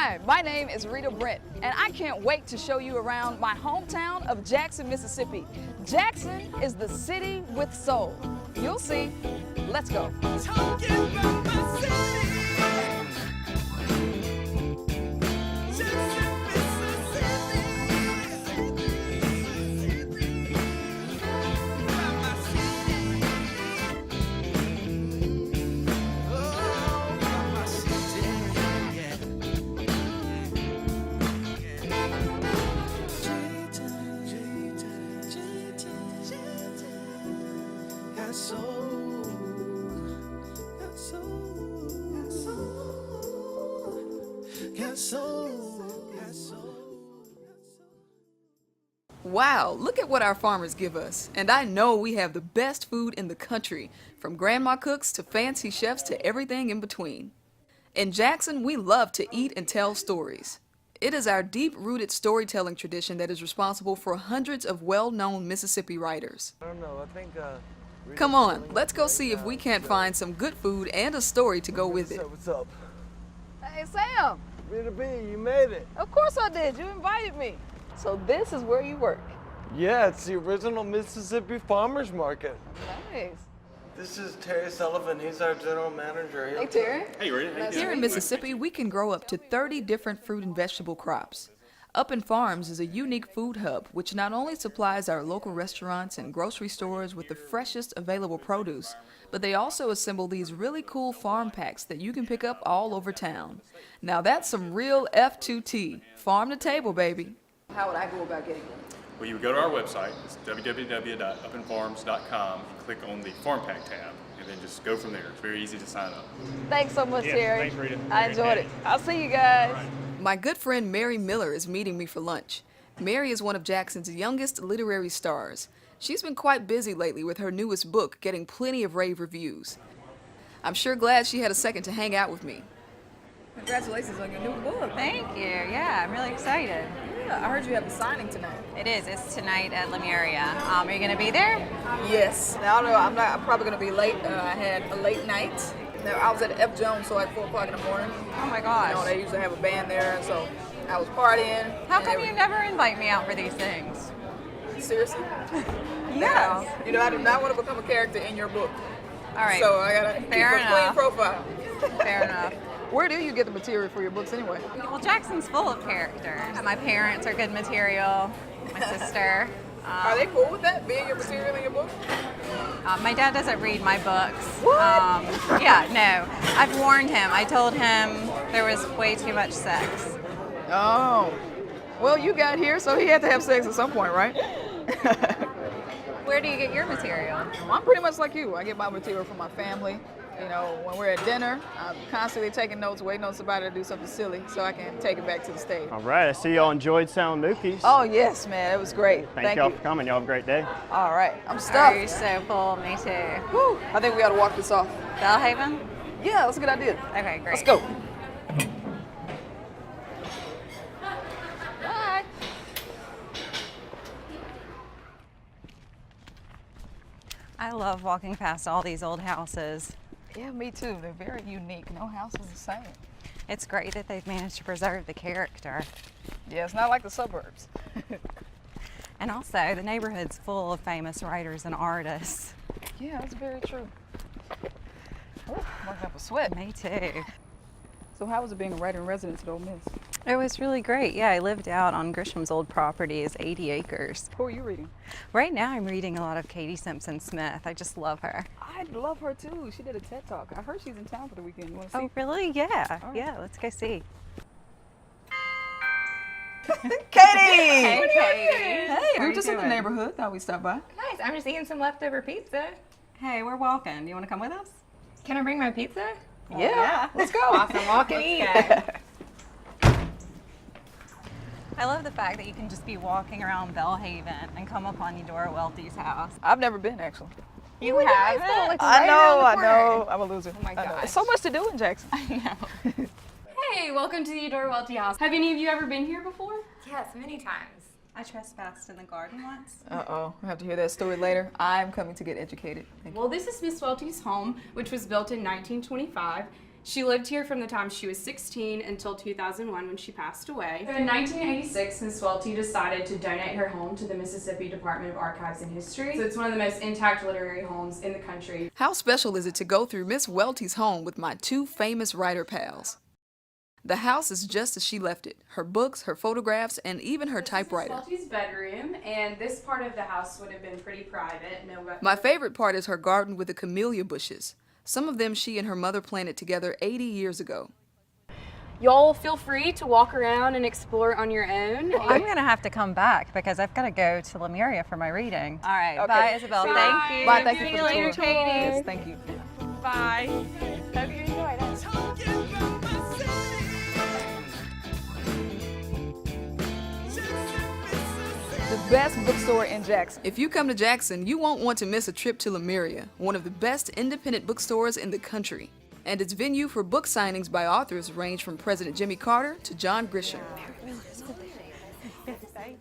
Hi, my name is Rita Brent, and I can't wait to show you around my hometown of Jackson, Mississippi. Jackson is the city with soul. You'll see. Let's go. Talking about my city. Jackson, Mississippi. About my city. Oh, about my city. Yeah. J-Town. Got soul. Got soul. Got soul. Got soul. Got soul. Wow, look at what our farmers give us. And I know we have the best food in the country, from grandma cooks to fancy chefs to everything in between. In Jackson, we love to eat and tell stories. It is our deep-rooted storytelling tradition that is responsible for hundreds of well-known Mississippi writers. I don't know. I think. Come on, let's go see if we can't find some good food and a story to go with it. What's up? Hey, Sam! Rita B, you made it. Of course I did. You invited me. So this is where you work. Yeah, it's the original Mississippi Farmers Market. Nice. This is Terry Sullivan. He's our general manager. Hey, Terry. Hey, Rita. How you Here doing? in Mississippi, we can grow up to 30 different fruit and vegetable crops. Upin Farms is a unique food hub which not only supplies our local restaurants and grocery stores with the freshest available produce, but they also assemble these really cool farm packs that you can pick up all over town. Now that's some real F2T, farm to table, baby. How would I go about getting them? Well, you would go to our website. It's www.upinfarms.com. Click on the Farm Pack tab, and then just go from there. It's very easy to sign up. Thanks so much, Yeah, Terry. thanks, Rita. I Great enjoyed day. it. I'll see you guys. My good friend Mary Miller is meeting me for lunch. Mary is one of Jackson's youngest literary stars. She's been quite busy lately with her newest book getting plenty of rave reviews. I'm sure glad she had a second to hang out with me. Congratulations on your new book. Thank you. Yeah, I'm really excited. Yeah, I heard you have a signing tonight. It is. It's tonight at Lemuria. Are you going to be there? Yes. Now, I don't know, I'm probably going to be late. I had a late night. Now, I was at F. Jones till like 4 o'clock in the morning. Oh my You gosh. know, they usually have a band there, and so I was partying. How and come everything. you never invite me out for these things? Seriously? Yes. You know, I do not want to become a character in your book. All right. So I gotta keep Fair a enough. clean profile. Fair enough. Where do you get the material for your books anyway? Well, Jackson's full of characters. My parents are good material. My sister. Are they cool with that, being your material in your book? My dad doesn't read my books. What? Yeah, no. I've warned him. I told him there was way too much sex. Oh. Well, you got here, so he had to have sex at some point, right? Where do you get your material? Well, I'm pretty much like you. I get my material from my family. You know, when we're at dinner, I'm constantly taking notes, waiting on somebody to do something silly so I can take it back to the stage. All right, I see y'all enjoyed Sound Mookies. Oh, yes, man. It was great. Thank y'all for coming. Y'all have a great day. All right. I'm Are stuffed. you so full? Me too. Whew. I think we ought to walk this off. Bellhaven? Yeah, that's a good idea. Okay, great. Let's go. Bye. I love walking past all these old houses. Yeah, me too. They're very unique. No house is the same. It's great that they've managed to preserve the character. Yeah, it's not like the suburbs. And also, the neighborhood's full of famous writers and artists. Yeah, that's very true. Oh, I'm working up a sweat. Me too. So how was it being a writer in residence at Ole Miss? It was really great. Yeah, I lived out on Grisham's old property. It's 80 acres. Who are you reading? Right now, I'm reading a lot of Katie Simpson Smith. I just love her. I love her too. She did a TED Talk. I heard she's in town for the weekend. You want to see? Oh, really? Yeah. All right. Yeah, let's go see. Katie! Hey, Katie. Hey, we were just in the neighborhood. Thought we'd stop by. Nice. I'm just eating some leftover pizza. Hey, we're walking. Do you want to come with us? Can I bring my pizza? Yeah. Let's go. Awesome. Walk and eat. I love the fact that you can just be walking around Bellhaven and come upon Eudora Welty's house. I've never been actually. You have it? Like I right know, I around the know. corner. I'm a loser. Oh my I know. gosh. There's so much to do in Jackson. I know. Hey, welcome to the Eudora Welty house. Have any of you ever been here before? Yes, many times. I trespassed in the garden once. Uh-oh. I have to hear that story later. I'm coming to get educated. Thank you. Well, this is Miss Welty's home, which was built in 1925. She lived here from the time she was 16 until 2001 when she passed away. So in 1986, Ms. Welty decided to donate her home to the Mississippi Department of Archives and History. So it's one of the most intact literary homes in the country. How special is it to go through Miss Welty's home with my two famous writer pals? The house is just as she left it. Her books, her photographs, and even her typewriter. This is Miss Welty's bedroom, and this part of the house would have been pretty private. My favorite part is her garden with the camellia bushes. Some of them she and her mother planted together 80 years ago. Y'all feel free to walk around and explore on your own. I'm gonna have to come back because I've got to go to Lemuria for my reading. All right, Okay. bye, Isabel. Bye. Thank you. Bye, thank you See for you the later, tour. Katie. Yes, thank you. Bye. Hope you enjoyed it. Talking about my city. The best bookstore in Jackson. If you come to Jackson, you won't want to miss a trip to Lemuria, one of the best independent bookstores in the country. And its venue for book signings by authors range from President Jimmy Carter to John Grisham.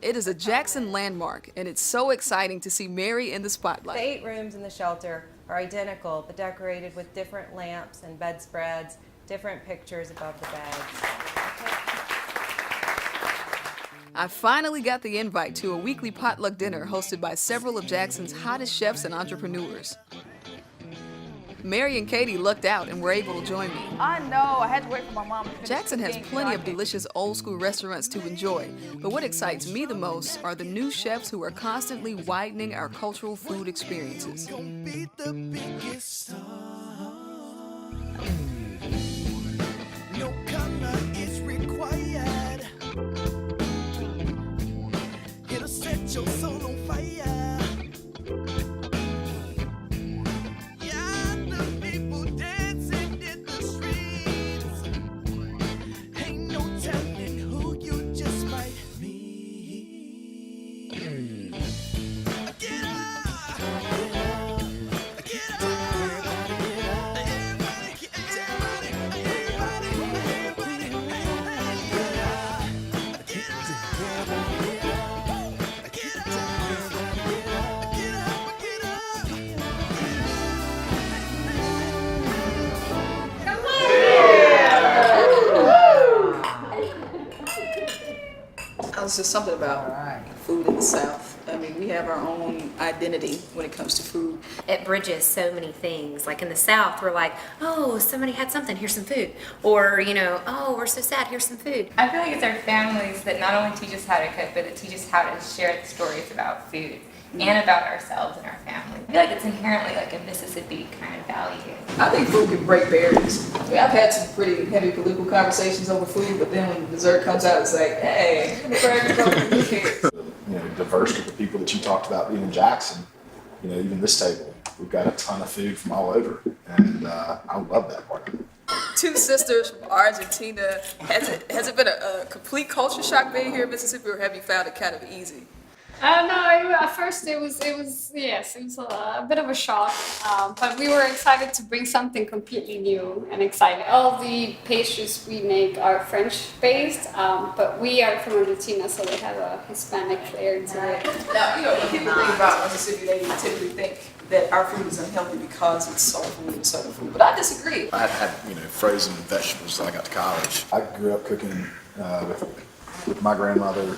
It is a Jackson landmark, and it's so exciting to see Mary in the The spotlight. 8 rooms in the shelter are identical, but decorated with different lamps and bedspreads, different pictures above the beds. I finally got the invite to a weekly potluck dinner hosted by several of Jackson's hottest chefs and entrepreneurs. Mary and Katie lucked out and were able to join me. I know. I had to wait for my mom to finish Jackson has cooking. plenty of delicious old school restaurants to enjoy, but what excites me the most are the new chefs who are constantly widening our cultural food experiences. Gonna be the biggest star. No color is required. It'll set your soul on fire. Yeah, the people dancing in the streets. Ain't no telling who you just might meet. Get up! Get up! It's just something about food in the South. I mean, we have our own identity when it comes to food. It bridges so many things. Like in the South, we're like, oh, somebody had something, here's some food. Or, you know, oh, we're so sad, here's some food. I feel like it's our families that not only teach us how to cook, but that teach us how to share the stories about food and about ourselves and our family. I feel like it's inherently like a Mississippi kind of value. I think food can break barriers. I mean, I've had some pretty heavy political conversations over food, but then when dessert comes out, it's like, hey, who cares? You know, diverse group of people that you talked about being in Jackson, you know, even this table, we've got a ton of food from all over, and I love that part of it. Two sisters from Argentina. Has it been a complete culture shock being here in Mississippi, or have you found it kind of easy? No, at first it was a bit of a shock, but we were excited to bring something completely new and exciting. All the pastries we make are French-based, but we are from Argentina, so they have a Hispanic flair to it. Now, you know, when people think about Mississippi, they typically think that our food is unhealthy because it's soul food and southern food, but I disagree. I had, you know, frozen vegetables till I got to college. I grew up cooking with my grandmother.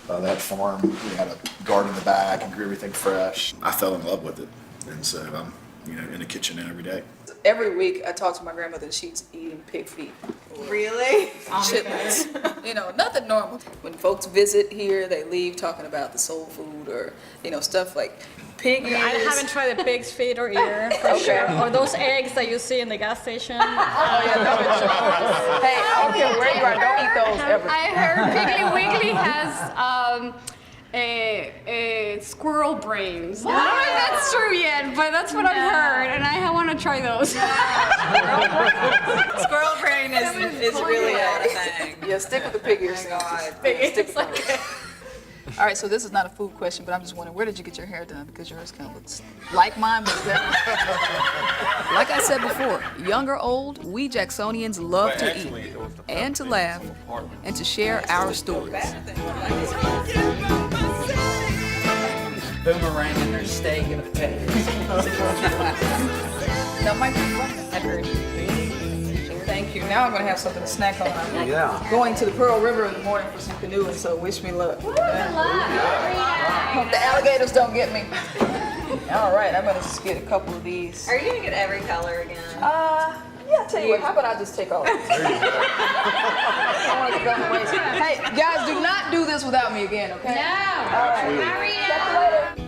They had a farm, we had a garden in the back and grew everything fresh. I fell in love with it, and so I'm, you know, in the kitchen every day. Every week I talk to my grandmother and she's eating pig feet. Really? Chitlins. You know, nothing normal. When folks visit here, they leave talking about the soul food or, you know, stuff like pig ears. I haven't tried the pig's feet or ear, for sure. Or those eggs that you see in the gas station. Hey, I don't care where you are, don't eat those ever. I heard Piggly Wiggly has a squirrel brains. I don't know if that's true yet, but that's what I've heard, and I want to try those. Squirrel brain is really a thing. Yeah, stick with the pig ears. Stick with the All right, so this is not a food question, but I'm just wondering, where did you get your hair done? Because yours kind of looks like mine, but like I said before, young or old, we Jacksonians love to eat and to laugh and to share our stories. Boomerang and their steak and potatoes. That might be fun. I've heard. Thank you. Now I'm gonna have something to snack on. I'm going to the Pearl River in the morning for some canoeing, so wish me luck. Hope the alligators don't get me. All right, I'm gonna just get a couple of these. Are you gonna get every color again? Yeah, I'll tell you what, how about I just take all of these? I want to go to waste. Hey, guys, do not do this without me again, okay? No. All right. Hurry Catch you later.